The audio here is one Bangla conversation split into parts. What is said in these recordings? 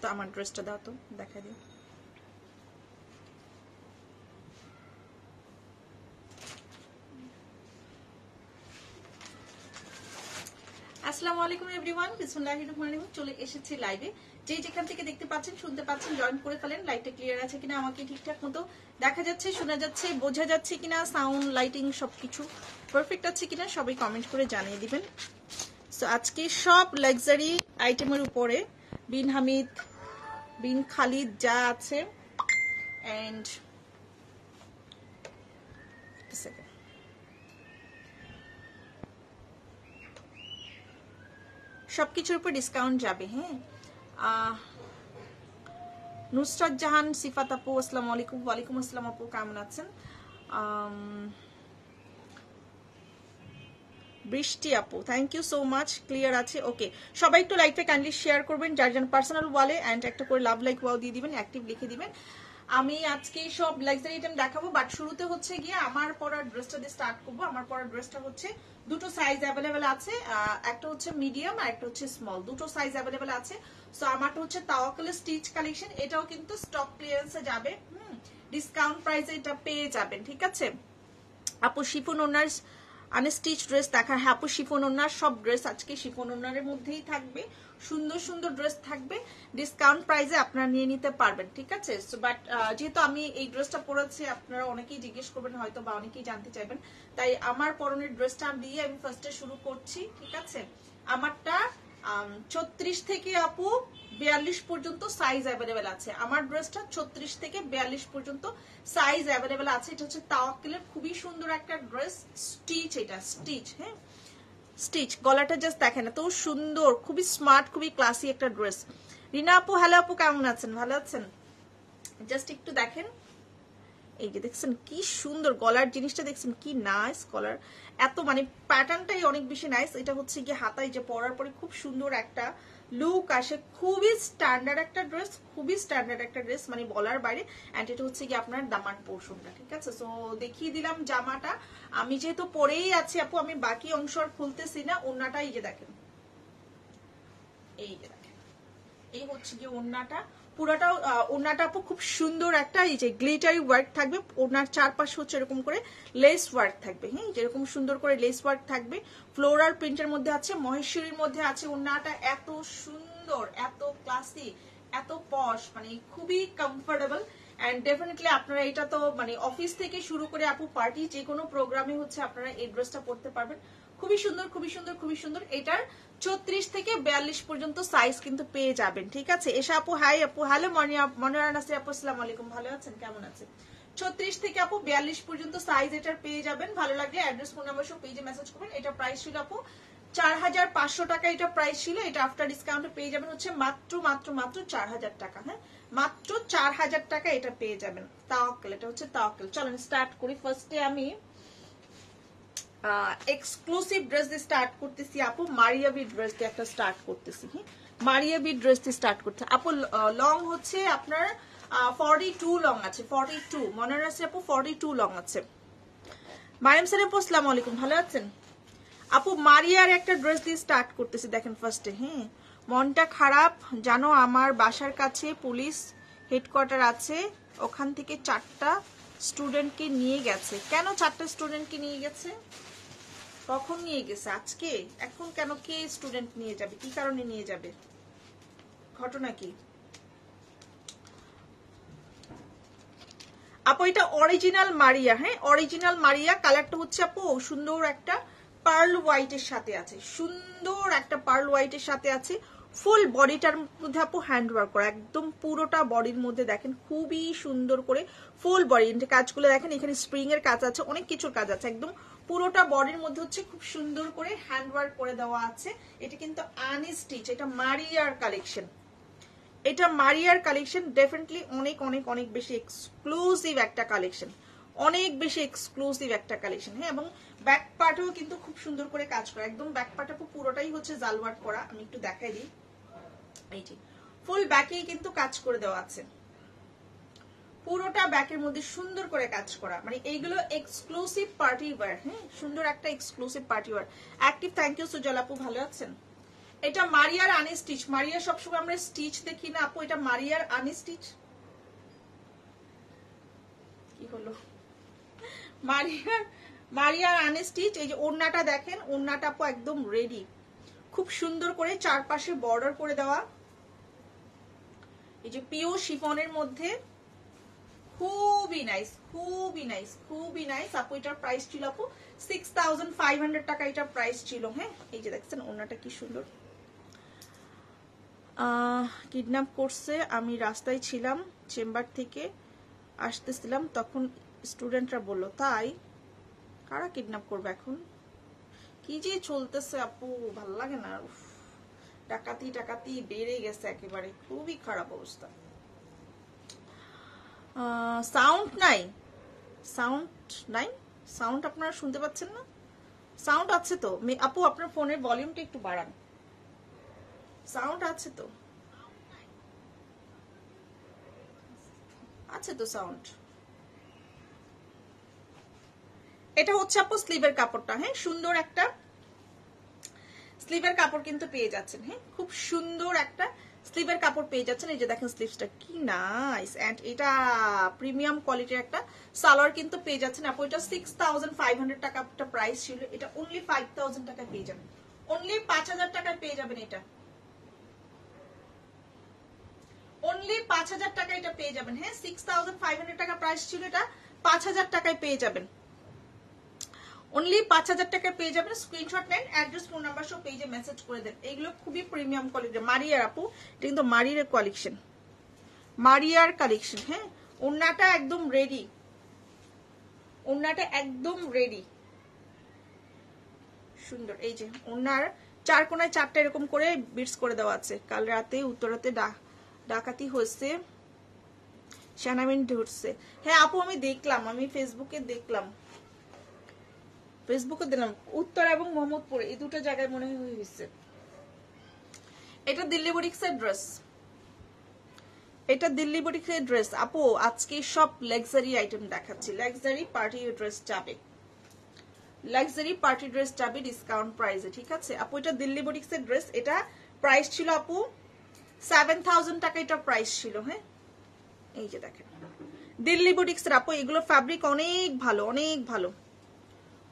তো আমার ড্রেসটা দাও তো, দেখা দিই। আসসালামু আলাইকুম এভরিওয়ান, বিসমিল্লাহির রহমানির রহিম। চলে এসেছি লাইভে। যে যেখান থেকে দেখতে পাচ্ছেন, শুনতে পাচ্ছেন, জয়েন করে ফেলেন। লাইভটা ক্লিয়ার আছে কিনা, আমাকে ঠিকঠাক মতো দেখা যাচ্ছে, শোনা যাচ্ছে, বোঝা যাচ্ছে কিনা, সাউন্ড, লাইটিং সবকিছু পারফেক্ট আছে কিনা সবাই কমেন্ট করে জানিয়ে দিবেন। সো আজকে সব লাক্সারি আইটেমের উপরে বিন হামিদ, বিন খালিদ যা আছে, এন্ড সবকিছুর উপর ডিসকাউন্ট যাবে। হ্যাঁ, নুসরাত জাহান, সিফাত আপু, আসসালামু আলাইকুম। ওয়ালাইকুম আসসালাম আপু, কেমন আছেন? বৃষ্টি আপু, thank you so much, clear আছে। ওকে, সবাই একটু লাইভে কাইন্ডলি শেয়ার করবেন, যার যার পার্সোনাল ওয়ালে, এন্ড একটা করে লাভ লাইক ওয়াও দিয়ে দিবেন, অ্যাক্টিভ লিখে দিবেন। আমি আজকে সব লাক্সারি আইটেম দেখাবো, বাট শুরুতে হচ্ছে গিয়ে আমার পরার ড্রেসটা দিয়ে স্টার্ট করবো। আমার পরার ড্রেসটা হচ্ছে দুটো সাইজ অ্যাভেলেবেল আছে, একটা হচ্ছে মিডিয়াম আর একটা হচ্ছে স্মল, দুটো সাইজ অ্যাভেলেবেল আছে। সো আমারটা হচ্ছে তাওয়াক্কুলের স্টিচ কালেকশন, এটাও কিন্তু স্টক ক্লিয়ারেন্সে যাবে, ডিসকাউন্ট প্রাইসে এটা পেয়ে যাবেন, ঠিক আছে আপু। শিফন ওনার আনস্টিচ ড্রেস দেখার, হ্যাঁ আপু, শিফন ওনার সব ড্রেস আজকে শিফন ওনারের মধ্যেই থাকবে, সুন্দর সুন্দর ড্রেস থাকবে, ডিসকাউন্ট প্রাইসে আপনারা নিয়ে নিতে পারবেন, ঠিক আছে। বাট যেহেতু আমি এই ড্রেসটা পরেছি, আপনারা অনেকেই জিজ্ঞেস করবেন হয়তো, বা অনেকেই জানতে চাইবেন, তাই আমার পরনের ড্রেসটা দিয়ে আমি ফার্স্টে শুরু করছি, ঠিক আছে। আমারটা 36 থেকে আপু 42 পর্যন্ত সাইজ অ্যাভেলেবেল আছে। আমার ড্রেসটা 36 থেকে 42 পর্যন্ত সাইজ অ্যাভেলেবেল আছে। এটা হচ্ছে তাওয়াক্কুলের খুবই সুন্দর একটা ড্রেস, স্টিচ, এটা স্টিচ, হ্যাঁ স্টিচ। গলাটা জাস্ট দেখেন, এত সুন্দর, খুবই স্মার্ট, খুবই ক্লাসি একটা ড্রেস। রিনা আপু, হ্যালো আপু, কেমন আছেন? ভালো আছেন? জাস্ট একটু দেখেন, এই যে দেখছেন কি সুন্দর গলার জিনিসটা, দেখছেন কি নাইস গলার, এত মানে প্যাটার্নটাই অনেক বেশি নাইস। এটা হচ্ছে গিয়ে হাতায় যে পরার পরে খুব সুন্দর একটা লুক আসে, খুবই স্ট্যান্ডার্ড একটা ড্রেস, খুবই স্ট্যান্ডার্ড একটা ড্রেস, মানে বলার বাইরে। এন্ড এটা হচ্ছে গিয়ে আপনার দামান পোর্শনটা, ঠিক আছে। সো দেখিয়ে দিলাম জামাটা, আমি যেহেতু পরেই আছি আপু, আমি বাকি অংশ আর খুলতেছি না। ওড়নাটা এই যে দেখেন, এই যে দেখেন, এই হচ্ছে গিয়ে ওড়নাটা, পুরাটাও ওড়নাটা আপু খুব সুন্দর একটা এই যে গ্লিটারি ওয়ার্ক থাকবে। ওড়নার চারপাশে হচ্ছে এরকম করে লেস ওয়ার্ক থাকবে, হ্যাঁ যেরকম সুন্দর করে লেস ওয়ার্ক থাকবে। ফ্লোরাল প্রিন্টের মধ্যে আছে, মহেশ্বরীর মধ্যে আছে। ওড়নাটা এত সুন্দর, এত ক্লাসি, এত পশ, মানে খুবই কমফোর্টেবল। এন্ড ডেফিনেটলি আপনারা এটা তো মানে অফিস থেকে শুরু করে আপু পার্টি যে কোনো প্রোগ্রামে হচ্ছে আপনারা এই ড্রেসটা পরতে পারবেন। খুবই সুন্দর, খুবই সুন্দর, খুবই সুন্দর। এটার 36 থেকে 42 পর্যন্ত সাইজ কিন্তু পেয়ে যাবেন, ঠিক আছে। এসা আপু, হাই আপু, হ্যালো মনিরা নাসি আপু, আসসালামু আলাইকুম, ভালো আছেন, কেমন আছেন? 36 থেকে আপু 42 পর্যন্ত সাইজ এটার পেয়ে যাবেন। ভালো লাগলে অ্যাড্রেস, ফোন নাম্বার সব পেজে মেসেজ করবেন। এটা প্রাইস ছিল আপু 4500 টাকা, এটা প্রাইস ছিল। এটা আফটার ডিসকাউন্টে পেয়ে যাবেন হচ্ছে মাত্র মাত্র মাত্র 4000 টাকা, হ্যাঁ মাত্র 4000 টাকা এটা পেয়ে যাবেন। তাওয়াক্কুল, এটা হচ্ছে তাওয়াক্কুল। চলেন স্টার্ট করি। ফার্স্টে আমি এক্সক্লুসিভ ড্রেস দিয়ে স্টার্ট করতেছি আপু, মারিয়াবি ড্রেস দিয়ে একটা স্টার্ট করতেছি। হ্যাঁ মারিয়াবি ড্রেস দিয়ে স্টার্ট করতে আপু। লং হচ্ছে আপনার 42 লং আছে, 42 মনে আছে আপু, 42 লং আছে। মারিয়াম স্যার আপু, আসসালামু আলাইকুম, ভালো আছেন আপু? মারিয়ার একটা ড্রেস দিয়ে স্টার্ট করতেছি, দেখেন ফার্স্টে। হ্যাঁ মনটা খারাপ জানো, আমার বাসার কাছে পুলিশ হেডকোয়ার্টার আছে, ওখান থেকে 4টা স্টুডেন্টকে নিয়ে গেছে। কেন 4টা স্টুডেন্টকে নিয়ে গেছে? কখন নিয়ে গেছে? আজকে? এখন কেন? কে স্টুডেন্ট নিয়ে যাবে? কি কারণে নিয়ে যাবে? ঘটনা কি আপু? এটা অরিজিনাল মারিয়া, হ্যাঁ অরিজিনাল মারিয়া। কালারটা হচ্ছে আপু সুন্দর একটা পার্ল হোয়াইটের সাথে আছে, সুন্দর একটা পার্ল হোয়াইটের সাথে আছে। ফুল বডিটার মধ্যে আপু হ্যান্ড ওয়ার্ক করা, একদম পুরোটা বডির মধ্যে দেখেন খুবই সুন্দর করে ফুল বডি কাজগুলো দেখেন। এখানে স্প্রিং এর কাজ আছে, অনেক কিছুর কাজ আছে, একদম পুরোটা বডির মধ্যে হচ্ছে খুব সুন্দর করে হ্যান্ড ওয়ার্ক করে দেওয়া আছে। এটা কিন্তু আনস্টিচ, এটা মারিয়ার কালেকশন, এটা মারিয়ার কালেকশন। ডেফিনেটলি অনেক অনেক অনেক বেশি এক্সক্লুসিভ একটা কালেকশন, অনেক বেশি এক্সক্লুসিভ একটা কালেকশন। হ্যাঁ এবং ব্যাক পার্টেও কিন্তু খুব সুন্দর করে কাজ করা, একদম ব্যাক পার্টে পুরোটাই হচ্ছে জাল ওয়ার্ক করা। আমি একটু দেখাই দিই, এই যে ফুল ব্যাকেই কিন্তু কাজ করে দেওয়া আছে, পুরোটা ব্যাকের মধ্যে সুন্দর করে কাজ করা। মানে এইগুলো এক্সক্লুসিভ পার্টি ওয়্যার, হ্যাঁ সুন্দর একটা exclusive party wear. Active, thank you Sujal আপু, ভালো আছেন? এটা মারিয়ার আনস্টিচ। মারিয়া সবসময় আমরা স্টিচ দেখি না আপু, এটা মারিয়ার আনস্টিচ। কি হলো? মারিয়ার আনস্টিচ। এই যে ওড়নাটা দেখেন, ওড়নাটা আপু একদম রেডি, খুব সুন্দর করে চারপাশে বর্ডার করে দেওয়া। এই যে পিওর শিফনের মধ্যে, খুবই নাইস, খুবই নাইস, খুবই নাইস আপু। এটার প্রাইস ছিল আপু 6500 টাকা এটার প্রাইস ছিল। হ্যাঁ, এই যে দেখছেন ওড়নাটা কি সুন্দর। কিডন্যাপ করছে, আমি রাস্তায় ছিলাম, চেম্বার থেকে আসতেছিলাম, তখন স্টুডেন্টরা বলল। তাই? কারা কিডন্যাপ করবে এখন? কি যে চলতেছে আপু, ভাল লাগে না। ডাকাতি টাকাতি বেড়ে গেছে একেবারে, খুবই খারাপ অবস্থা। সাউন্ড নাই, সাউন্ড নাই, সাউন্ড আপনারা শুনতে পাচ্ছেন না? সাউন্ড আছে তো আপু, আপনার ফোনের ভলিউমটা একটু বাড়ান। সাউন্ড আছে তো, আছে তো সাউন্ড। এটা হচ্ছে আপু স্লিভের কাপড়টা। হ্যাঁ, সুন্দর একটা স্লিভের কাপড় কিন্তু পেয়ে যাচ্ছেন। হ্যাঁ, খুব সুন্দর একটা স্লিভের কাপড় পেয়ে যাচ্ছেন। এই যে দেখেন স্লিভসটা কি নাইস, এন্ড এটা প্রিমিয়াম কোয়ালিটির একটা সালোয়ার কিন্তু পেয়ে যাচ্ছেন আপু। এটা 6500 টাকা একটা প্রাইস ছিল, এটা অনলি 5000 টাকায় পেয়ে যাবেন, অনলি 5000 টাকায় পেয়ে যাবেন। এটা অনলি 5000 টাকা এটা পেয়ে যাবেন। হ্যাঁ, 6500 টাকা প্রাইস ছিল, এটা 5000 টাকায় পেয়ে যাবেন, অনলি 5000 টাকায় পেয়ে যাবেন। স্ক্রিনশট নেন, অ্যাড্রেস ফোন নাম্বার সব পেজে মেসেজ করে দেন। এইগুলো খুবই প্রিমিয়াম কোয়ালিটি। মারিয়ার আপু, এটা কিন্তু মারিয়ার কালেকশন, মারিয়ার কালেকশন। হ্যাঁ, ওড়নাটা একদম রেডি, ওড়নাটা একদম রেডি, সুন্দর। এই যে ওড়নার চার কোনায় চারটা এরকম করে বিটস করে দেওয়া আছে। কাল রাতে উত্তরাতে ডাকাতি হয়েছে, শানামিন ধরছে। হ্যাঁ আপু, আমি দেখলাম, আমি ফেসবুকে দেখলাম, ফেসবুকে দিলাম উত্তর এবং মোহাম্মদপুর এই দুটো জায়গায় মনে হয়েছে। এটা দিল্লি বুটিক্সের ড্রেস, এটা দিল্লি বুটিক্সের ড্রেস আপু। আজকে সব লাক্সারি আইটেম দেখাচ্ছি, লাক্সারি পার্টি ড্রেস যাবে, লাক্সারি পার্টি ড্রেস যাবে ডিসকাউন্ট প্রাইসে। ঠিক আছে আপু, এটা দিল্লি বুটিক্সের ড্রেস, এটা প্রাইস ছিল আপু 7000 টাকা এটা প্রাইস ছিল। হ্যাঁ, এই যে দেখেন দিল্লি বুটিক্সের আপু, এগুলো ফ্যাব্রিক অনেক ভালো, অনেক ভালো,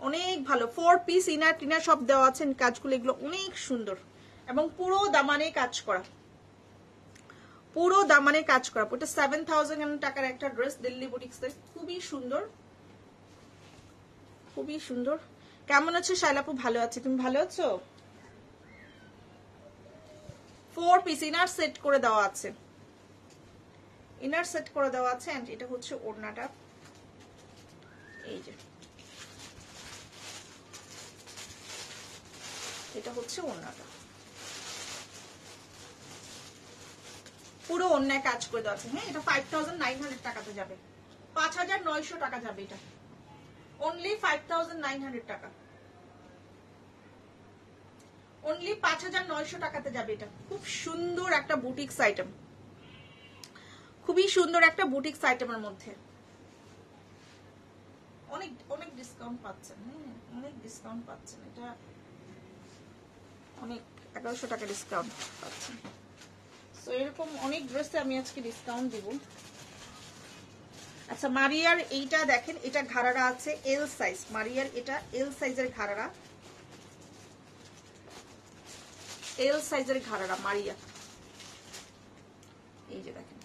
অনেক ভালো। 4 পিস ইনার টিনার সব দেওয়া আছে, কাজগুলো এগুলো অনেক সুন্দর এবং পুরো দামানে কাজ করা, পুরো দামানে কাজ করা। ওটা 7000 টাকার একটা ড্রেস দিল্লি বুটিক্সের, খুবই সুন্দর, খুবই সুন্দর। কেমন আছো শাইলাপু? ভালো আছে, তুমি ভালো আছো? 4 পিস ইনার সেট করে দেওয়া আছে, ইনার সেট করে দেওয়া আছে। এন্ড এটা হচ্ছে ওড়নাটা, এই যে এটা হচ্ছে ওড়নাটা, পুরো ওড়নায় কাজ করে দেওয়া আছে। হ্যাঁ, এটা 5900 টাকাতে যাবে, 5900 টাকা যাবে এটা, অনলি 5900 টাকা, অনলি 5900 টাকাতে যাবে এটা। খুব সুন্দর একটা বুটিক্স আইটেম, খুবই সুন্দর একটা বুটিক্স আইটেমের মধ্যে অনেক অনেক ডিসকাউন্ট পাচ্ছেন। হ্যাঁ, অনেক ডিসকাউন্ট পাচ্ছেন, এটা অনেক 1100 টাকা ডিসকাউন্ট পাচ্ছেন। তো এরকম অনেক ড্রেসে আমি আজকে ডিসকাউন্ট দিব। আচ্ছা, মারিয়ার এইটা দেখেন, এটা ঘাড়ারা আছে এল সাইজ, মারিয়ার এটা এল সাইজের ঘাড়ারা, এল সাইজের ঘাড়ারা মারিয়া। এই যে দেখেন,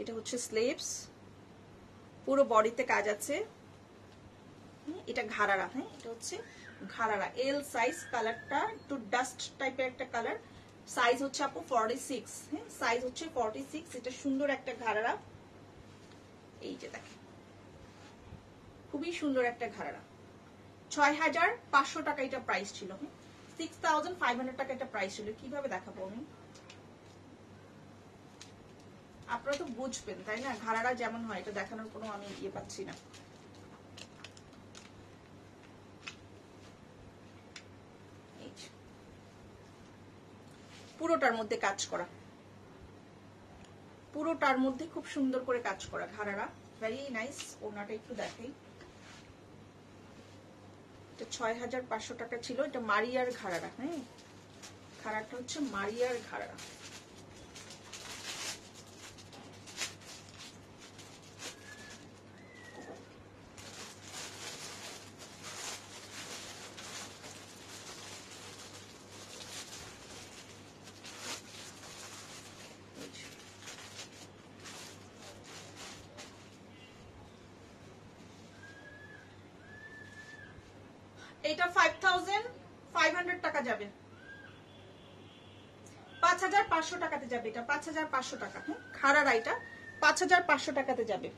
এটা হচ্ছে স্লিভস, পুরো বডিতে কাজ আছে। এটা ঘাড়ারা। হ্যাঁ, এটা হচ্ছে ঘাড়ারা এল সাইজ, কালারটা একটু ডাস্ট টাইপের একটা কালার, সাইজ হচ্ছে আপু 46। হ্যাঁ, সাইজ হচ্ছে 46। এটা সুন্দর একটা ঘাড়ারা, এই যে দেখেন খুবই সুন্দর একটা ঘাড়ারা। 6500 টাকা এটা প্রাইস ছিল। 6500 টাকা এটা প্রাইস ছিল। কিভাবে দেখাবো আমি, আপনারা তো বুঝবেন তাই না, ঘাড়ারা যেমন হয় এটা দেখানোর কোনো আমি ইয়ে পাচ্ছি না। পুরোটার মধ্যে কাজ করা, পুরোটার মধ্যে খুব সুন্দর করে কাজ করা ঘাড়ারা, ভেরি নাইস। ওনাটা একটু দেখাই, এটা 6500 টাকা ছিল। এটা মারিয়ার ঘাড়ারা, হ্যাঁ ঘাড়াটা হচ্ছে মারিয়ার ঘাড়া। এটা 5500 টাকা যাবে, 5500 টাকাতে যাবে। এটা 5500 টাকা, খাড়ারা এটা 5500 টাকাতে যাবে।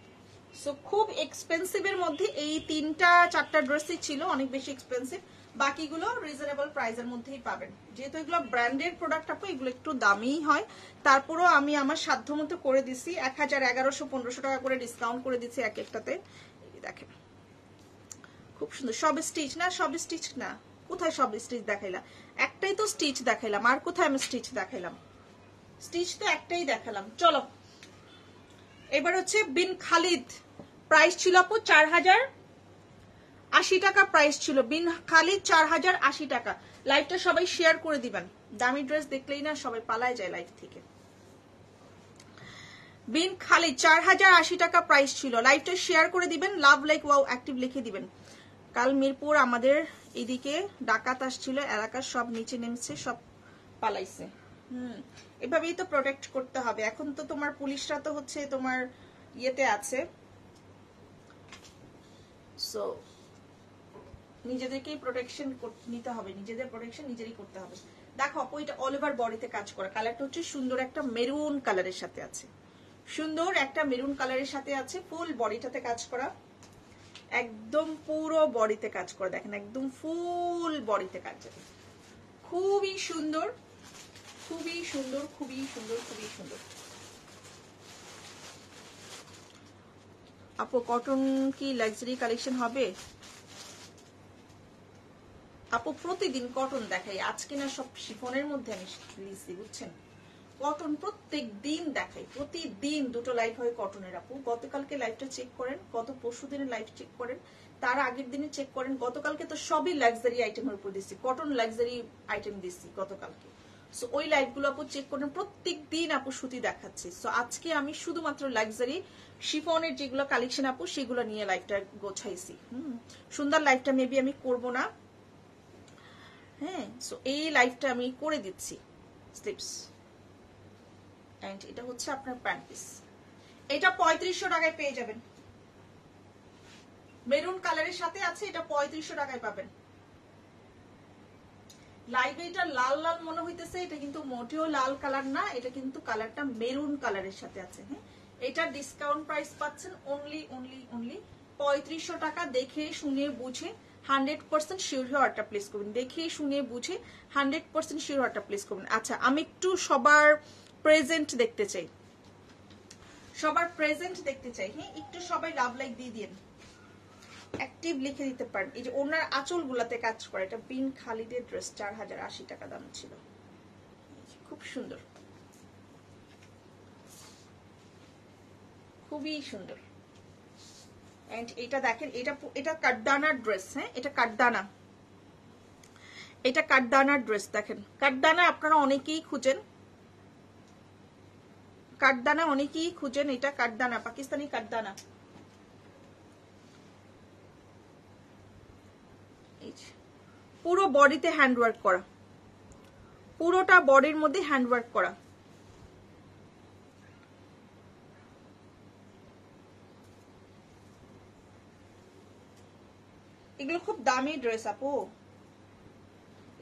সো খুব এক্সপেন্সিভ এর মধ্যে এই 3-4টা ড্রেসই ছিল, অনেক বেশি এক্সপেন্সিভ। বাকিগুলো রিজনেবল প্রাইসের মধ্যেই পাবেন। যেহেতু এগুলো ব্র্যান্ডেড প্রোডাক্ট আপু, এগুলো একটু দামিই হয়, তারপরও আমি আমার সাধ্য মতো করে দিছি। 1000, 1100, 1500 টাকা করে ডিসকাউন্ট করে দিচ্ছি এক একটাতে। দেখেন খুব সুন্দর। সব স্টিচ না, সব স্টিচ না, কোথায় সব স্টিচ দেখাইলাম? একটাই তো স্টিচ দেখাইলাম, আর কোথায় আমি স্টিচ দেখাইলাম? স্টিচ তো একটাই দেখালাম। চলো এবার হচ্ছে বিন খালিদ। প্রাইস ছিল আপু 4080 টাকা প্রাইস ছিল। বিন খালিদ 4080 টাকা। লাইভটা সবাই শেয়ার করে দিবেন। দামি ড্রেস দেখলেই না সবাই পালায় যায় লাইভ থেকে। বিন খালিদ 4080 টাকা প্রাইস ছিল। লাইভটা শেয়ার করে দিবেন, লাভ লাইক ওয়াও অ্যাক্টিভ লিখে দিবেন। কাল মিরপুর আমাদের এদিকে ডাকাত আসছিল, এলাকার সব নিচে নেমছে, সব পালাইছে। এভাবেই তো প্রোটেক্ট করতে হবে। এখন তো তোমার পুলিশরা তো হচ্ছে তোমার ইয়েতে আছে, সো নিজেদেরকেই প্রোটেকশন নিতে হবে, নিজেদের প্রোটেকশন নিজেরই করতে হবে। দেখো আপু এটা অল ওভার বডিতে কাজ করা, কালারটা হচ্ছে সুন্দর একটা মেরুন কালারের সাথে আছে, সুন্দর একটা মেরুন কালারের সাথে আছে, ফুল বডিটাতে কাজ করা, একদম পুরো বডিতে কাজ করে। দেখেন একদম ফুল বডিতে কাজ যাবে, খুবই সুন্দর, খুবই সুন্দর, খুবই সুন্দর, খুবই সুন্দর। আপু কটন কি লাক্সারি কালেকশন হবে? আপু প্রতিদিন কটন দেখাই, আজকে না সব শিফনের মধ্যে আমি লিখছি বুঝছেন। কটন প্রত্যেক দিন দেখাই, প্রতিদিন দুটো লাইভ হয় কটনের। আপু গতকালকে লাইভটা চেক করেন, গত পরশু দিনের লাইভ চেক করেন, তার আগের দিনে চেক করেন। গতকালকে তো সবই লাক্সারি আইটেমের উপর দিচ্ছি, কটন লাক্সারি আইটেম দিচ্ছি গতকালকে। সো ওই লাইভগুলো আপু চেক করেন, প্রত্যেক দিন আপু সুতি দেখাচ্ছি। সো আজকে আমি শুধুমাত্র লাক্সারি শিফনের যেগুলো কালেকশন আপু সেগুলো নিয়ে লাইভটা গোছাইছি। সুন্দর লাইভটা মেবি আমি করব না, হ্যাঁ। সো এই লাইভটা আমি করে দিচ্ছি। স্লিপস এন্ড এটা হচ্ছে আপনার প্যান্ট পিস। এটা 3500 টাকায় পেয়ে যাবেন, মেরুন কালারের সাথে আছে। এটা 3500 টাকায় পাবেন। লাইভে এটা লাল লাল মনে হইতেছে, এটা কিন্তু মোটেও লাল কালার না, এটা কিন্তু কালারটা মেরুন কালারের সাথে আছে। হ্যাঁ, এটা ডিসকাউন্ট প্রাইস পাচ্ছেন অনলি 3500 টাকা। দেখে শুনে বুঝে 100% শিওর হয়ে অর্ডার প্লেস করবেন। দেখে শুনে বুঝে 100% শিওর অর্ডার প্লেস করবেন। আচ্ছা আমি একটু সবার প্রেজেন্ট দেখতে চাই, সবার প্রেজেন্ট দেখতে চাই। হ্যাঁ, একটু সবাই লাভ লাইক দিয়ে দিন, অ্যাক্টিভ লিখে দিতে পারেন। এই যে ওনার আঁচল গুলাতে কাজ করে, এটা বিন খালিদের ড্রেস, 4080 টাকা দাম ছিল, খুব সুন্দর, খুবই সুন্দর। এন্ড এটা দেখেন, এটা কাটদানার ড্রেস। হ্যাঁ, এটা কাটদানা, এটা কাটদানার ড্রেস। দেখেন কাটদানা আপনারা অনেকেই খুঁজেন, কাটদানা অনেকেই খুঁজেন, এটা কাটদানা, পাকিস্তানি কাটদানা। পুরো বডিতে হ্যান্ডওয়ার্ক করা, পুরোটা বডির মধ্যে হ্যান্ডওয়ার্ক করা। এগুলো খুব দামি ড্রেস আপু,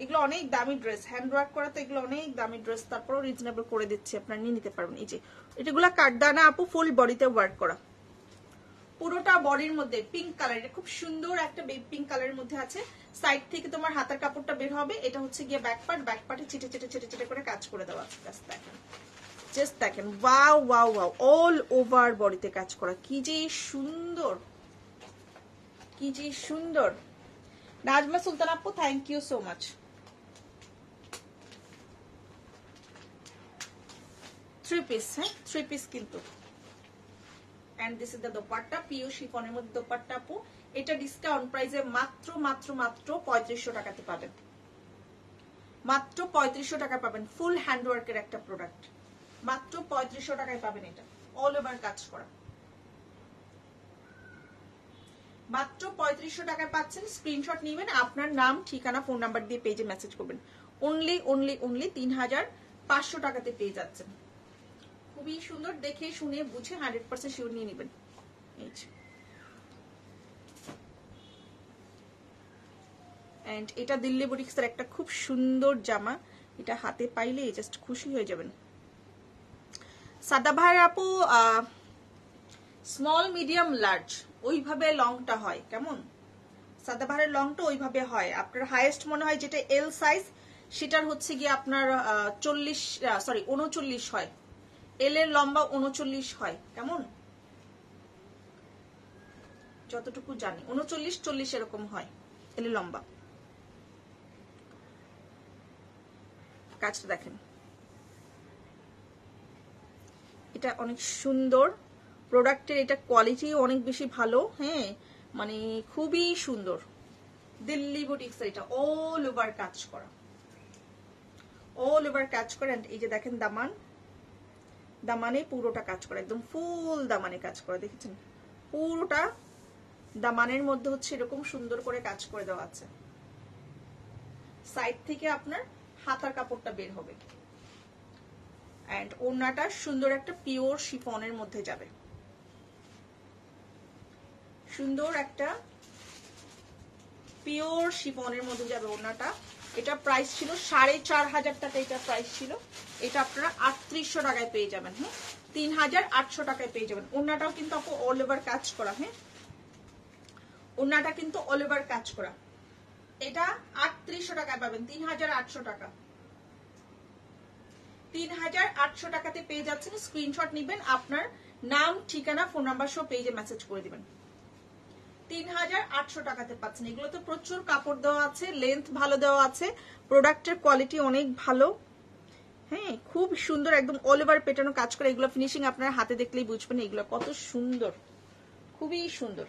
এগুলো অনেক দামি ড্রেস, হ্যান্ডওয়ার্ক করা, তো এগুলো অনেক দামি ড্রেস। তারপরও রিজনেবল করে দিচ্ছি, আপনারা নিয়ে নিতে পারবেন। এই যে এটাগুলো কাটদানা আপু, ফুল বডিতে ওয়ার্ক করা, পুরোটা বডির মধ্যে পিঙ্ক কালার। এটা খুব সুন্দর একটা পিঙ্ক কালারের মধ্যে আছে। সাইড থেকে তোমার হাতের কাপড়টা বের হবে, এটা হচ্ছে গিয়ে ব্যাক পার্ট, ব্যাক পার্টে চিটে চিটে চিটে চিটে করে কাজ করে দেওয়া আছে। দেখেন, জাস্ট দেখেন, wow wow wow, all over বডিতে কাজ করা, কি যে সুন্দর, কি যে সুন্দর। নাজমা সুলতান আপু thank you so much. 3 piece, হ্যাঁ 3 পিস কিন্তু। And this is the dupatta, pure শিফনের মধ্যে দোপাট্টা আপু। এটা ডিসকাউন্ট প্রাইসে মাত্র মাত্র মাত্র 3500 টাকাতে পাবেন, মাত্র 3500 টাকা পাবেন। ফুল হ্যান্ডওয়ার্কের একটা প্রোডাক্ট, মাত্র 3500 টাকায় পাবেন। এটা অল ওভার কাজ করা, মাত্র 3500 টাকায় পাচ্ছেন। স্ক্রিনশট নেবেন, আপনার নাম ঠিকানা ফোন নাম্বার দিয়ে পেজে মেসেজ করবেন। অনলি অনলি অনলি 3500 টাকাতে পেয়ে যাচ্ছেন। খুবই সুন্দর, দেখে শুনে বুঝে 100% শিওর নিয়ে নেবেন। এই এন্ড এটা দিল্লি বুটিক্সের একটা খুব সুন্দর জামা, এটা হাতে পাইলে জাস্ট খুশি হয়ে যাবেন। সাদাবাহার আপু স্মল মিডিয়াম লার্জ ওইভাবে লংটা হয় কেমন, সাদাবাহারের লংটা ওইভাবে হয়। আপনার হাইয়েস্ট মনে হয় যেটা এল সাইজ, সেটার হচ্ছে গিয়ে আপনার 39 হয়। এল এর লম্বা 39 হয় কেমন, যতটুকু জানি 39-40 এরকম হয় এল এর লম্বা। কাজটা দেখেন, এটা অনেক সুন্দর প্রোডাক্টের, এটা কোয়ালিটি অনেক বেশি ভালো। হ্যাঁ মানে খুবই সুন্দর। দিল্লি বুটিক্স, এটা অল ওভার কাজ করা, অল ওভার কাজ করা। এই যে দেখেন দামান, দামানে পুরোটা কাজ করা, একদম ফুল দামানে কাজ করা, দেখেছেন পুরোটা দামানের মধ্যে হচ্ছে এরকম সুন্দর করে কাজ করে দেওয়া আছে। সাইড থেকে আপনার হাতার কাপড়টা বের হবে, এন্ড ওড়নাটা সুন্দর একটা পিওর শিফনের মধ্যে যাবে, সুন্দর একটা পিওর শিফনের মধ্যে যাবে ওড়নাটা। এটা প্রাইস ছিল 4500 টাকা, এটা প্রাইস ছিল। এটা আপনারা 3800 টাকায় পেয়ে যাবেন। হ্যাঁ 3800 টাকায় পেয়ে যাবেন। ওড়নাটাও কিন্তু আপু অল ওভার কাজ করা। হ্যাঁ ওড়নাটা কিন্তু অল ওভার কাজ করা। এটা 3800 টাকায় পাবেন, 3800 টাকা, 3800 টাকাতে পেয়ে যাচ্ছেন। স্ক্রিনশট নেবেন, আপনার নাম ঠিকানা ফোন নাম্বার সহ পেজে মেসেজ করে দিবেন। 3800 টাকাতে পাচ্ছেন। এগুলো তো প্রচুর কাপড় দেওয়া আছে, লেন্থ ভালো দেওয়া আছে, প্রোডাক্টের কোয়ালিটি অনেক ভালো। হ্যাঁ খুব সুন্দর, একদম অল ওভার পেটানো কাজ করে। এগুলো ফিনিশিং আপনারা হাতে দেখলেই বুঝবেন এগুলো কত সুন্দর, খুবই সুন্দর।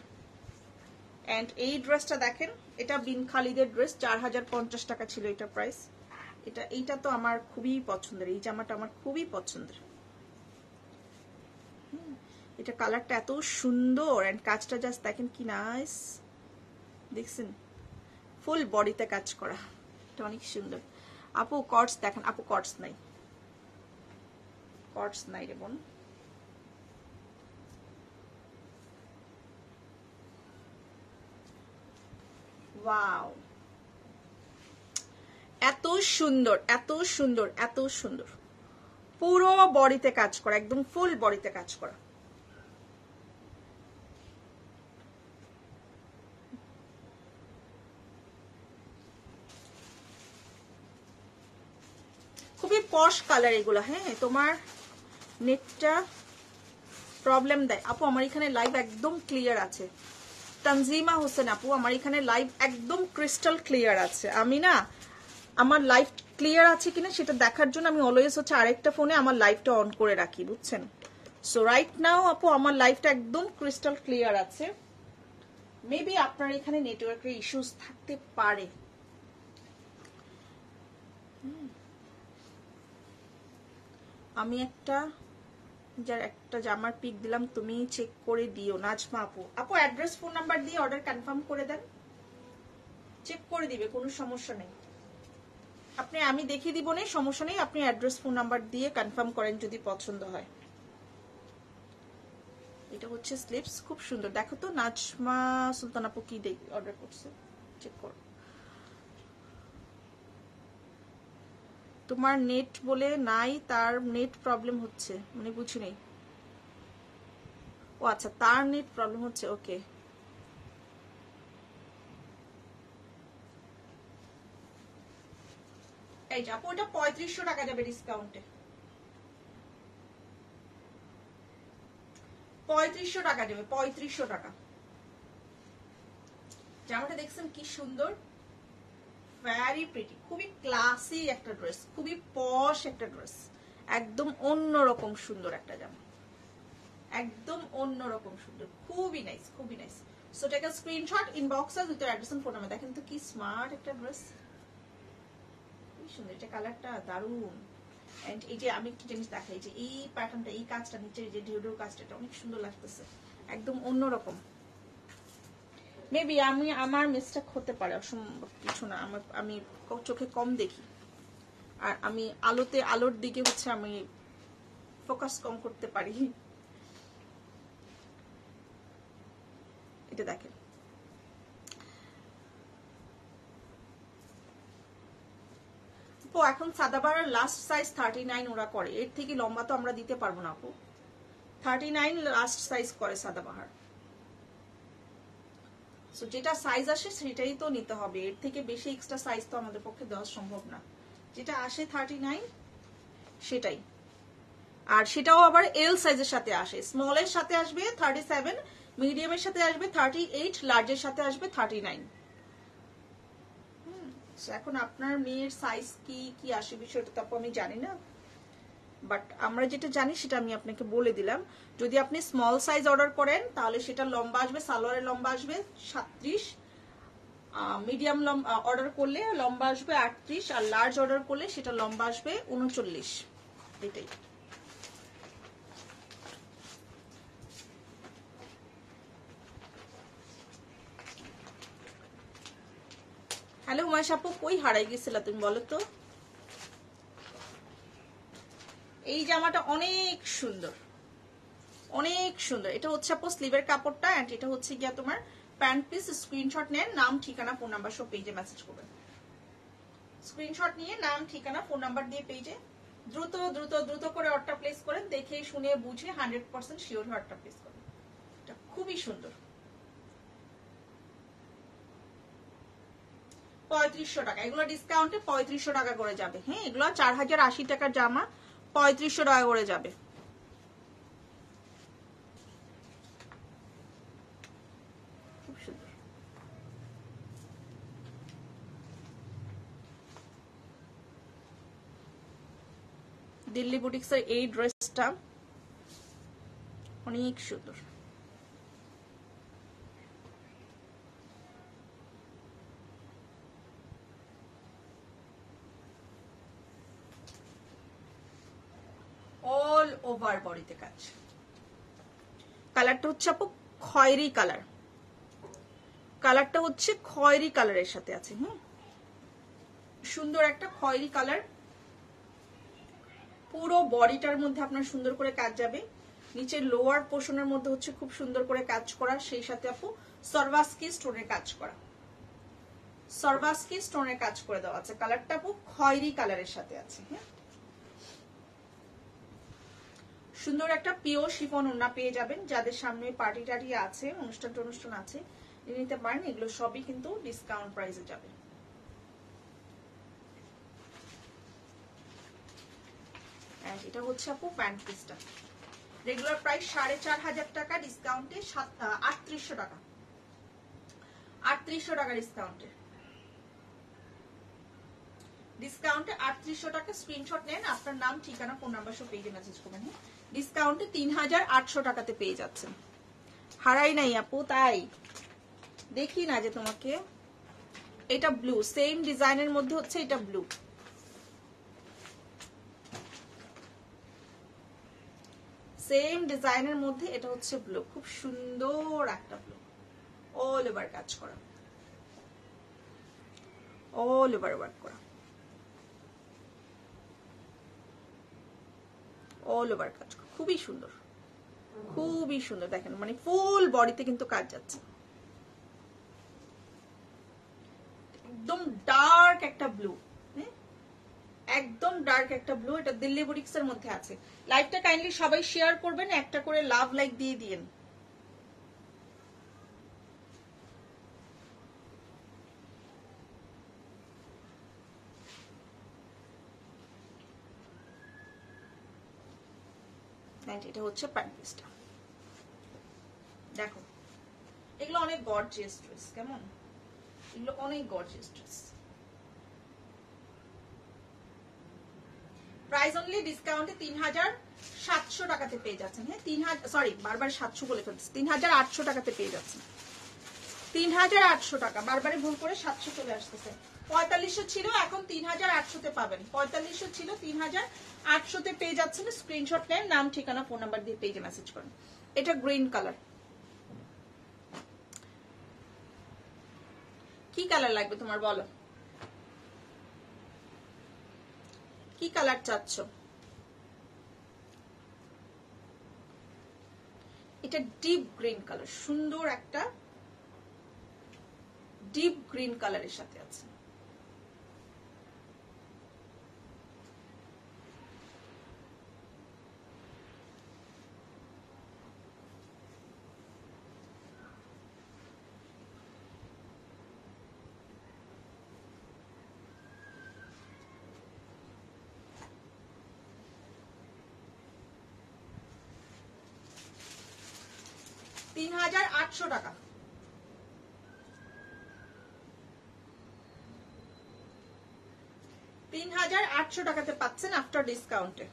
এন্ড এই ড্রেসটা দেখেন, এটা বিন খালিদের ড্রেস, 4050 টাকা ছিল এটা প্রাইস। এইটা তো আমার খুবই পছন্দের, এই জামাটা আমার খুবই পছন্দের। এটা কালারটা এত সুন্দর, এন্ড কাজটা জাস্ট দেখেন কি নাইস, দেখছেন ফুল বডিতে কাজ করা, এটা অনেক সুন্দর। আপু কটস দেখেন, আপু কটস নাই, কটস নাই রে বোন। ওয়াও এত সুন্দর, এত সুন্দর, এত সুন্দর, পুরো বডিতে কাজ করা, একদম ফুল বডিতে কাজ করা। খুবই পশ কালার এগুলো। হ্যাঁ তোমার নেটটা প্রবলেম দেয় আপু, আমার এখানে লাইভ একদম ক্লিয়ার আছে। তানজিমা হোসেন আপু, আমার এখানে লাইভ একদম ক্রিস্টাল ক্লিয়ার আছে। আমি না আমার লাইভ ক্লিয়ার আছে কিনা সেটা দেখার জন্য আমি অলওয়েজ হচ্ছে আরেকটা ফোনে আমার লাইভটা অন করে রাখি, বুঝছেন। সো রাইট নাও আপু আমার লাইভটা একদম ক্রিস্টাল ক্লিয়ার আছে। মেবি আপনার এখানে নেটওয়ার্কের ইস্যুস থাকতে পারে। আমি একটা জামার পিক দিলাম, তুমি চেক করে দিও। নাজমা আপু, আপু অ্যাড্রেস ফোন নাম্বার দিয়ে অর্ডার কনফার্ম করে দেন, চেক করে দিবে, কোনো সমস্যা নেই। আপনি আমি দেখিয়ে দিব না, সমস্যা নেই, আপনি অ্যাড্রেস ফোন নাম্বার দিয়ে কনফার্ম করেন যদি পছন্দ হয়। এটা হচ্ছে স্লিপস, খুব সুন্দর। দেখো তো নাজমা সুলতান আপু কি অর্ডার করছে, চেক করো। তোমার নেট বলে নাই, তার নেট প্রবলেম হচ্ছে, মানে বুঝি নেই। ও আচ্ছা, তার নেট প্রবলেম হচ্ছে, ওকে। এই যে আপু ওটা 3500 টাকা যাবে ডিসকাউন্টে, 3500 টাকা যাবে, 3500 টাকা। জামাটা দেখছেন কি সুন্দর, ভেরি প্রিটি, খুবই ক্লাসি একটা ড্রেস, খুবই পশ একটা ড্রেস, একদম অন্যরকম সুন্দর একটা জামা, একদম অন্যরকম সুন্দর, খুবই নাইস, খুবই nice. So take a screenshot, inbox us with your address and phone number. দেখেন তো কি স্মার্ট একটা ড্রেস, কি সুন্দর, এটা কালারটা দারুণ। এন্ড এই যে আমি একটা জিনিস দেখাই, যে এই প্যাটার্নটা, এই কাজটা নিচে যে ঢেউ কাজটা, এটা অনেক সুন্দর লাগতেছে, একদম অন্যরকম। মেবি আমার মিস্টেক হতে পারে, অসম্ভব কিছু না, আমি চোখে কম দেখি, আর আমি আলোর দিকে হচ্ছে আমি ফোকাস কম করতে পারি। এটা দেখেন, তো এখন সাদাবাহার লাস্ট সাইজ 39 ওরা করে, এর থেকে লম্বা তো আমরা দিতে পারবো না আপু। 39 লাস্ট সাইজ করে সাদাবাহার। সো যেটা সাইজ আসে সেটাই তো নিতে হবে, এর থেকে বেশি এক্সট্রা সাইজ তো আমাদের পক্ষে দেওয়া সম্ভব না। যেটা আসে 39 সেটাই, আর সেটাও আবার এল সাইজের সাথে আসে, স্মলের সাথে আসবে 37, মিডিয়ামের সাথে আসবে 38, লার্জের সাথে আসবে 39। এখন আপনার মেয়ের সাইজ কি কি আসে বিষয়টা তো আমি জানি না, বাট আমরা যেটা জানি সেটা আমি আপনাকে বলে দিলাম। যদি আপনি স্মল সাইজ অর্ডার করেন তাহলে সেটা লম্বা আসবে, সালোয়ারের লম্বা আসবে 37, মিডিয়াম অর্ডার করলে লম্বা আসবে 38, আর লার্জ অর্ডার করলে সেটা লম্বা আসবে 39। এটাই। হ্যালো উমাশ আপু, কই হারাই গেছিলা তুমি বলো তো? এই জামাটা অনেক সুন্দর, অনেক সুন্দর। এটা হচ্ছে আপু স্লিভের কাপড়টা, এন্ড এটা হচ্ছে গিয়া তোমার প্যান্ট পিস। স্ক্রিনশট নেন, নাম ঠিকানা ফোন নাম্বার সব পেজে মেসেজ করবেন। স্ক্রিনশট নিয়ে নাম ঠিকানা ফোন নাম্বার দিয়ে পেজে দ্রুত দ্রুত দ্রুত করে অর্ডার প্লেস করেন, দেখে শুনে বুঝে 100% শিওর অর্ডার প্লেস করেন। এটা খুবই সুন্দর। 3500 টাকা, এগুলো ডিসকাউন্টে 3500 টাকা করে যাবে। হ্যাঁ, এগুলো 4080 টাকার জামা 3500 টাকা করে যাবে। খুব সুন্দর। দিল্লি বুটিক্সের এই ড্রেসটা অনেক সুন্দর। অল ওভার বডিতে কাজ। কালারটা হচ্ছে আপু খয়েরি কালার, কালারটা হচ্ছে খয়েরি কালারের সাথে আছে। হ্যাঁ, সুন্দর একটা খয়েরি কালার, পুরো বডিটার মধ্যে আপনার সুন্দর করে কাজ যাবে। নিচের লোয়ার পোর্শনের মধ্যে হচ্ছে খুব সুন্দর করে কাজ করা, সেই সাথে আপু সরভাস্কি স্টোনের কাজ করা, সরভাস্কি স্টোনের কাজ করে দেওয়া আছে। কালারটা আপু খয়েরি কালারের সাথে আছে। হ্যাঁ, সুন্দর একটা পিওর শিফন ওড়না পেয়ে যাবেন। যাদের সামনে পার্টি টার্টি আছে, অনুষ্ঠান আছে, নিতে পারেন। এগুলো সবই কিন্তু ডিসকাউন্ট প্রাইসে যাবে। এটা হচ্ছে আপু প্যান্ট পিসটা, রেগুলার প্রাইস 4500 টাকা, ডিসকাউন্টে 3800 টাকা, 3800 টাকা ডিসকাউন্টে, ডিসকাউন্টে 3800 টাকা। স্ক্রিনশট নেন, আপনার নাম ঠিকানা ফোন নাম্বার সব পেজে মেসেজ করবেন। ডিসকাউন্টে 3800 টাকাতে পেয়ে যাচ্ছেন। হারাই নাই আপু, তাই দেখি না যে তোমাকে। এটা ব্লু, সেম ডিজাইনের মধ্যে হচ্ছে এটা ব্লু, সেম ডিজাইনের মধ্যে এটা হচ্ছে ব্লু, খুব সুন্দর একটা ব্লু, অল ওভার কাজ করা, অল ওভার ওয়ার্ক করা, অল ওভার কাজ করা, খুবই সুন্দর, খুবই সুন্দর। দেখেন মানে ফুল বডিতে কিন্তু কাজ যাচ্ছে। একদম ডার্ক একটা ব্লু, একদম ডার্ক একটা ব্লু। এটা দিল্লি বুটিক্স এর মধ্যে আছে। লাইভটা কাইন্ডলি সবাই শেয়ার করবেন, একটা করে লাভ লাইক দিয়ে দিন। এটা হচ্ছে প্যান্ট পিসটা, দেখো এগুলো অনেক গর্জিয়াস ড্রেস, কেমন এগুলো অনেক গর্জিয়াস ড্রেস। প্রাইস অনলি ডিসকাউন্টে 3700 টাকাতে পেয়ে যাচ্ছেন। হ্যাঁ, 3000, সরি বারবার 700 বলে ফেলছি, 3800 টাকাতে পেয়ে যাচ্ছেন। 3800 টাকা, বারবারই ভুল করে 700 চলে আসতেছে। 4500 ছিল, এখন 3800 তে পাবেন। 4500 ছিল, 3800 তে পেয়ে যাচ্ছেন। স্ক্রিনশট নেন, নাম ঠিকানা ফোন নাম্বার দিয়ে পেজে মেসেজ করেন। এটা গ্রিন কালার। কি কালার লাগবে তোমার বলো, কি কালার চাচ্ছ? এটা ডিপ গ্রিন কালার, সুন্দর একটা ডিপ গ্রিন কালারের সাথে আছে। $3800 টাকা। 3800 টাকাতে পাচ্ছেন আফটার ডিসকাউন্টে।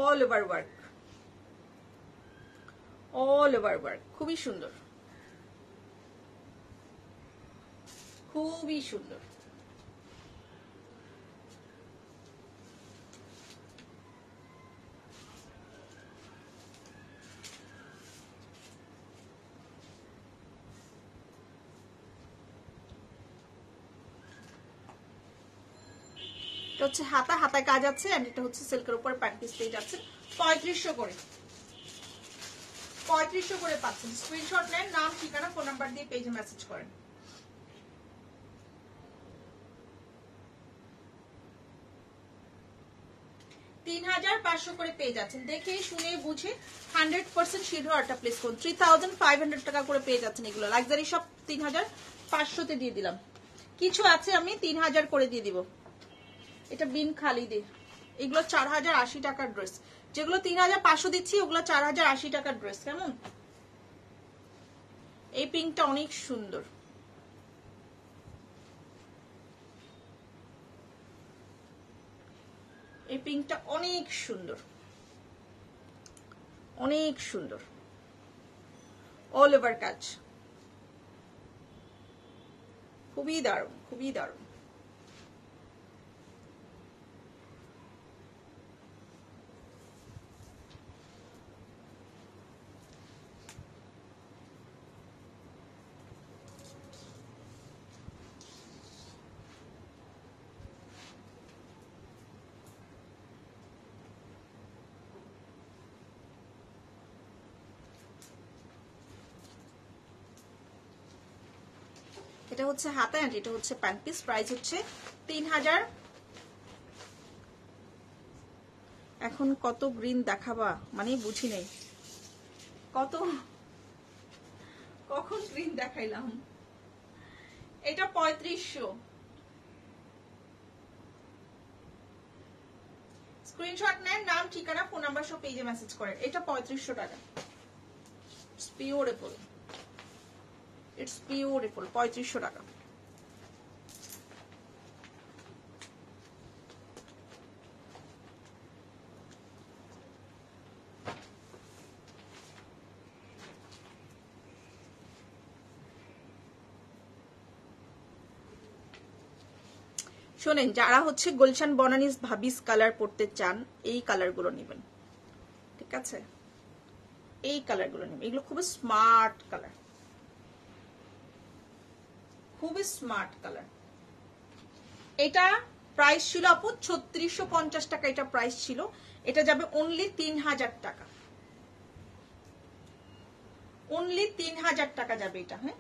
All over work, all over work, খুবই সুন্দর, খুবই সুন্দর। এটা হচ্ছে হাতা, হাতায় কাজ আছে, এন্ড এটা হচ্ছে সিল্কের উপর প্যান্ট পিস পেয়ে যাচ্ছে 3500 করে। 3500 করে পাচ্ছেন। স্ক্রিনশট নেন, নাম ঠিকানা ফোন নাম্বার দিয়ে পেজে মেসেজ করেন। $3500 করে পেয়ে যাচ্ছেন। দেখে শুনে বুঝে 100% শিওর অর্ডার প্লেস করুন। 3500 টাকা করে পেয়ে যাচ্ছেন এগুলো। লাক্সারি সব 3500 তে দিয়ে দিলাম। কিছু আছে আমি 3000 করে দিয়ে দিব। এটা বিন খালি দে, এগুলো 4080 টাকার ড্রেস। যেগুলো 3500 দিচ্ছি ওগুলো 4080 টাকার ড্রেস। কেমন? এই পিঙ্কটা অনেক সুন্দর, এই পিঙ্কটা অনেক সুন্দর, অনেক সুন্দর, অল ওভার কাজ, খুবই দারুণ, খুবই দারুণ। এটা হচ্ছে হাতা এন্ড এটা হচ্ছে প্যান্ট পিস। প্রাইস হচ্ছে 3000। এখন কত গ্রিন দেখাবা মানে বুঝি নেই, কত কখন গ্রিন দেখাইলাম। এটা 3500। স্ক্রিনশট নেন, নাম ঠিকানা ফোন নাম্বার সব পেজে মেসেজ করেন। এটা 3500 টাকা। It's beautiful, it's beautiful. 3500 টাকা। শোনেন, যারা হচ্ছে গুলশান বনানিস ভাবিস কালার পড়তে চান এই কালারগুলো নেবেন, ঠিক আছে? এই কালারগুলো নেবেন, এগুলো খুবই স্মার্ট কালার, খুবই স্মার্ট কালার। এটা প্রাইস ছিল আপু 3650 টাকা, এটা প্রাইস ছিল। এটা যাবে অনলি 3000 টাকা, অনলি 3000 টাকা যাবে এটা। হ্যাঁ,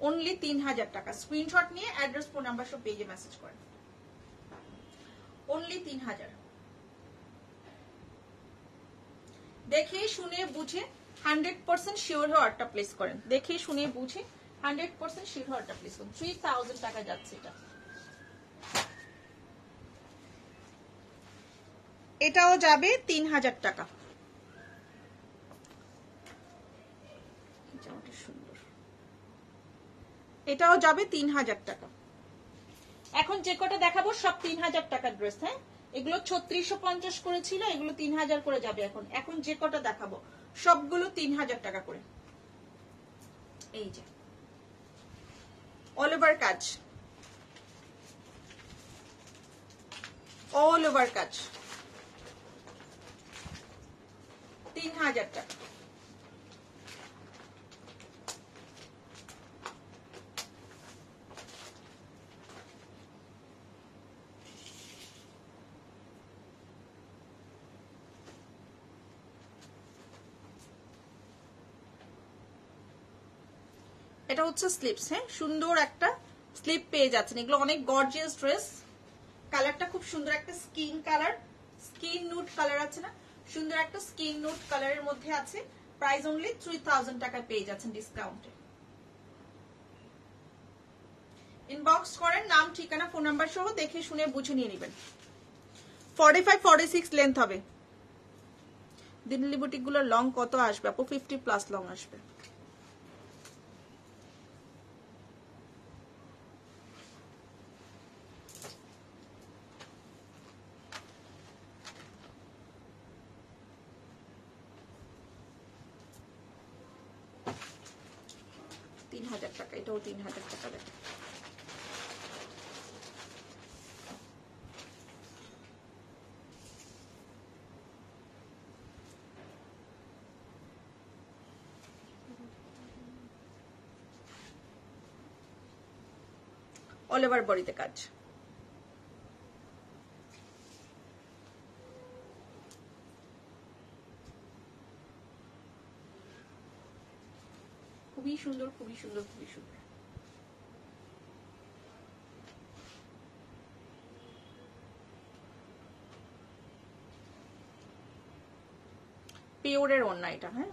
অনলি 3000 টাকা। স্ক্রিনশট নিয়ে অ্যাড্রেস ফোন নাম্বার সব পেজে মেসেজ করেন। অনলি 3000। দেখে শুনে বুঝে 100% শিওর হয়ে অর্ডারটা প্লেস করেন, দেখে শুনে বুঝে 100% শিওর হয়ে অর্ডারটা প্লেস করেন। 3000 টাকা যাচ্ছে এটা। এটাও যাবে 3000 টাকা। সুন্দর, এটাও যাবে 3000 টাকা। এখন যে কটা দেখাবো সব 3000 টাকার ড্রেস। হ্যাঁ, এগুলো 3650 করে ছিল, এগুলো 3000 করে যাবে। এখন যে কটা দেখাবো সবগুলো 3000 টাকা করে। এই যে অল ওভার কাজ, অল ওভার কাজ, 3000 টাকা। এটা হচ্ছে স্লিপস। হ্যাঁ, সুন্দর একটা স্লিপ পেয়ে যাচ্ছেন। এগুলো অনেক গর্জিয়াস ড্রেস। কালারটা খুব সুন্দর একটা skin colour, skin nude colour আছে না, সুন্দর একটা স্কিন নুড কালারের মধ্যে আছে। প্রাইস অনলি 3000 টাকায় পেয়ে যাচ্ছেন ডিসকাউন্টে। ইনবক্স করেন, নাম ঠিকানা ফোন নাম্বার সহ দেখে শুনে বুঝে নিয়ে নেবেন। 45-46 লেন্থ হবে। দিল্লি বুটিক গুলোর লং কত আসবে আপু? 50+ লং আসবে। টাকা, এটাও 3000 টাকা দেখেন। অল ওভার বডিতে কাজ। খুবই সুন্দর, খুবই সুন্দর, খুবই সুন্দর। পিওরের ওড়না এটা। হ্যাঁ,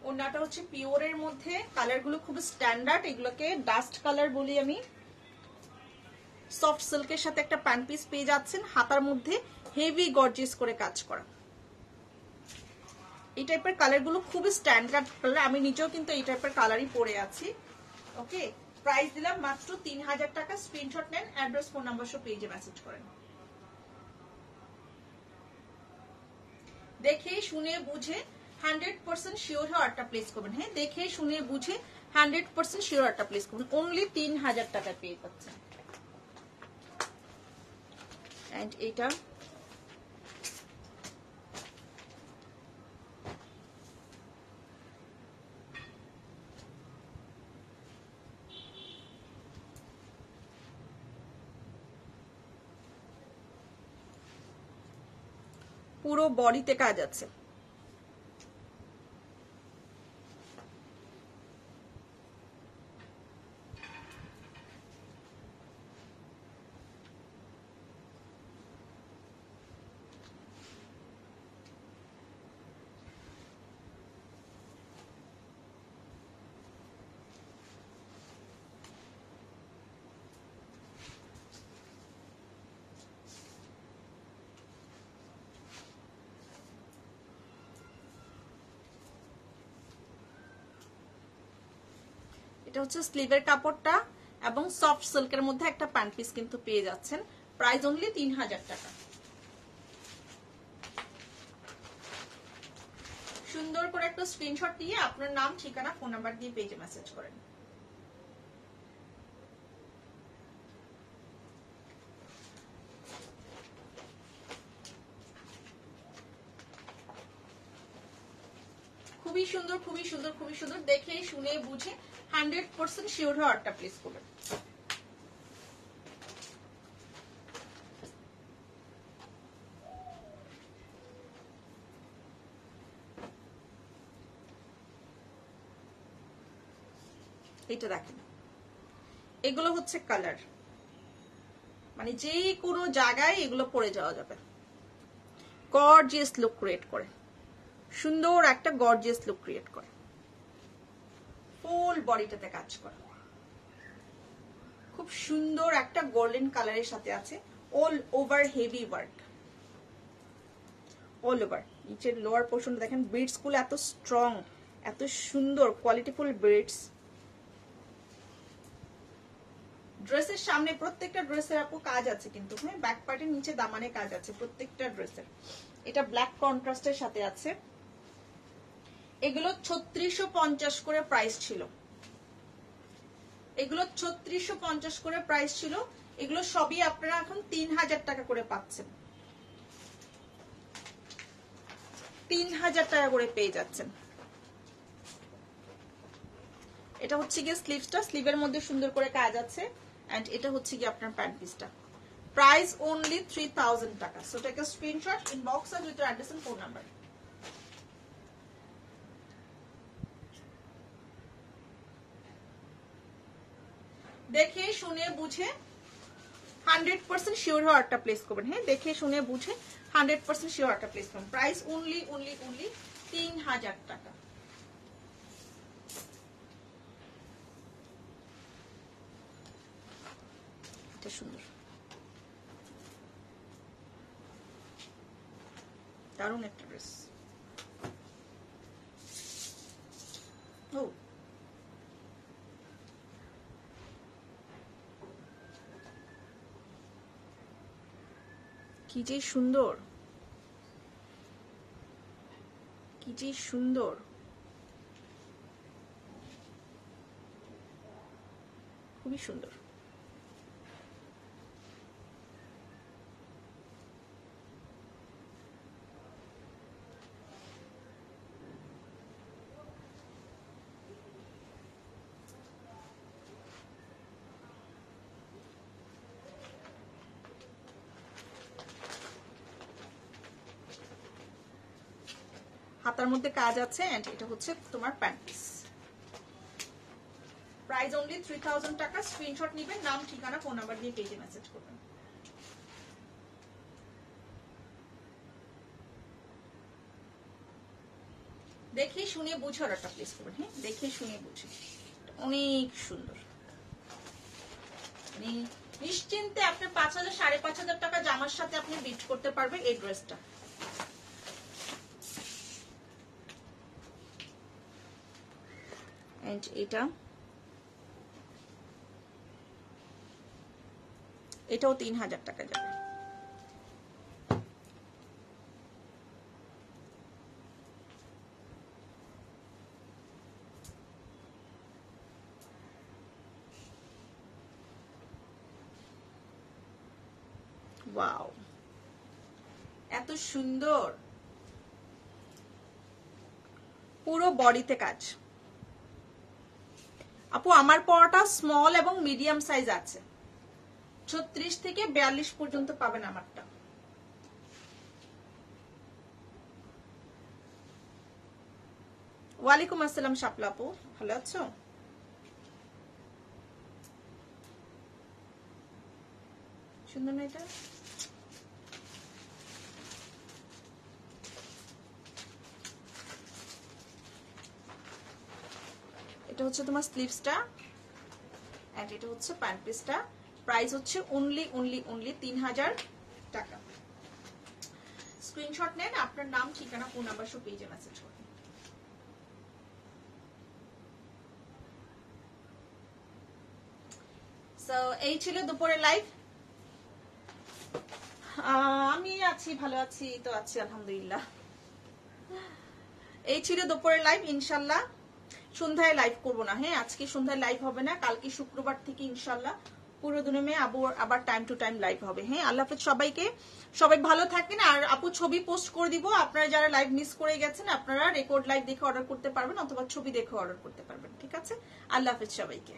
ওড়নাটা হচ্ছে পিওরের মধ্যে। কালারগুলো খুব স্ট্যান্ডার্ড, এগুলোকে ডাস্ট কালার বলি আমি। সফট সিল্কের সাথে একটা প্যান্ট পিস পেয়ে যাচ্ছেন, হাতার মধ্যে হেভি গর্জিয়াস করে কাজ করা। এই টাইপের কালারগুলো খুব স্ট্যান্ডার্ড কালার, আমি নিজেও কিন্তু এই টাইপের কালারই পরে আছি। ওকে, প্রাইস দিলাম মাত্র 3000 টাকা। স্ক্রিনশট নেন, অ্যাড্রেস ফোন নাম্বার সহ পেজে মেসেজ করেন। দেখে শুনে বুঝে 100% শিওর হয়ে অর্ডারটা প্লেস করবেন। হ্যাঁ, দেখে শুনে বুঝে 100% শিওর অর্ডারটা প্লেস করবেন। অনলি 3000 টাকা পেয়ে যাচ্ছেন। এন্ড এটা পুরো বডিতে কাজ আছে। এটা হচ্ছে স্লিভের কাপড়টা এবং সফট সিল্কের মধ্যে একটা প্যান্ট পিস কিন্তু পেয়ে যাচ্ছেন। প্রাইস অনলি 3000 টাকা। সুন্দর করে একটা স্ক্রিনশট দিয়ে আপনার নাম ঠিকানা ফোন নাম্বার দিয়ে পেজে মেসেজ করেন। খুবই সুন্দর, খুবই সুন্দর, খুবই সুন্দর। দেখে শুনে বুঝে 100% শিওর হয়ে অর্ডারটা প্লেস করবেন। এটা দেখেন। এগুলো হচ্ছে কালার, মানে যে কোনো জায়গায় এগুলো পরে যাওয়া যাবে। গর্জিয়াস লুক ক্রিয়েট করে, সুন্দর একটা গর্জিয়াস লুক ক্রিয়েট করে, ফুল বডিটাতে কাজ করে, খুব সুন্দর একটা গোল্ডেন কালারের সাথে আছে। All over heavy work, all over. নিচের লোয়ার পোর্শন দেখেন, বিডস গুলো এত স্ট্রং, এত সুন্দর কোয়ালিটিফুল বিডস। ড্রেসের সামনে প্রত্যেকটা ড্রেসের আপু কাজ আছে কিন্তু, হ্যাঁ, ব্যাক পার্টের নিচে দামানে কাজ আছে প্রত্যেকটা ড্রেসের। এটা ব্ল্যাক কন্ট্রাস্টের সাথে আছে। এগুলো 3650 করে প্রাইস ছিল, এগুলো 3650 করে প্রাইস ছিল। এগুলো সবই আপনারা এখন 3000 টাকা করে পাচ্ছেন, 3000 টাকা করে পেয়ে যাচ্ছেন। এটা হচ্ছে গিয়ে স্লিভসটা, স্লিভের মধ্যে সুন্দর করে কাজ আছে। এন্ড এটা হচ্ছে গিয়ে আপনার প্যান্ট পিসটা। প্রাইস অনলি 3000 টাকা। So take a screenshot, inbox us with your address and phone number. দেখে শুনে বুঝে 100% শিওর হওয়ার একটা প্লেস করবেন, হ্যাঁ, দেখে শুনে বুঝে 100% শিওর একটা প্লেস করবেন। প্রাইস অনলি 3000 টাকা। এটা সুন্দর, দারুণ একটা ড্রেস। ও কি যে সুন্দর, কি যে সুন্দর, খুবই সুন্দর। হাতার মধ্যে কাজ আছে। এন্ড এটা হচ্ছে তোমার প্যান্ট পিস। প্রাইস অনলি 3000 টাকা। স্ক্রিনশট নেবেন, নাম ঠিকানা ফোন নাম্বার দিয়ে পেজে মেসেজ করবেন। দেখে শুনে বুঝে অর্ডারটা প্লেস করবেন, হ্যাঁ, দেখে শুনে বুঝে। অনেক সুন্দর, নিশ্চিন্তে আপনি 5000 5500 টাকা জামার সাথে আপনি বিট করতে পারবেন এই ড্রেসটা। এন্ড এটাও 3000 টাকা যাবে। ওয়াও, এত সুন্দর, পুরো বডিতে কাজ। আপু আমার পরাটা স্মল এবং মিডিয়াম সাইজ আছে, 36 থেকে 42 পর্যন্ত পাবেন আমারটা। ওয়ালাইকুম আসসালাম শাপলা আপু, ভালো আছো? সুন্দর না এটা? এটা হচ্ছে তোমার স্লিভসটা, এন্ড এটা হচ্ছে প্যান্ট পিসটা। প্রাইস হচ্ছে অনলি 3000 টাকা। স্ক্রিনশট নেন, আপনার নাম ঠিকানা ফোন নাম্বার সব পেজে মেসেজ করুন। সো এই ছিল দুপুরের লাইভ। আমি আছি, ভালো আছি তো, আছি আলহামদুলিল্লাহ। এই ছিল দুপুরের লাইভ। ইনশাল্লাহ সন্ধ্যায় লাইভ করব না, হ্যাঁ, আজকে সন্ধ্যায় লাইভ হবে না, কালকে শুক্রবার থেকে ইনশাল্লাহ পুরো দিনে আবার টাইম টু টাইম লাইভ হবে। হ্যাঁ, আল্লাহ হাফেজ সবাইকে, সবাই ভালো থাকেন। আর আপু ছবি পোস্ট করে দিব, আপনারা যারা লাইভ মিস করে গেছেন আপনারা রেকর্ড লাইভ দেখে অর্ডার করতে পারবেন, অথবা ছবি দেখে অর্ডার করতে পারবেন। ঠিক আছে, আল্লাহ হাফেজ সবাইকে।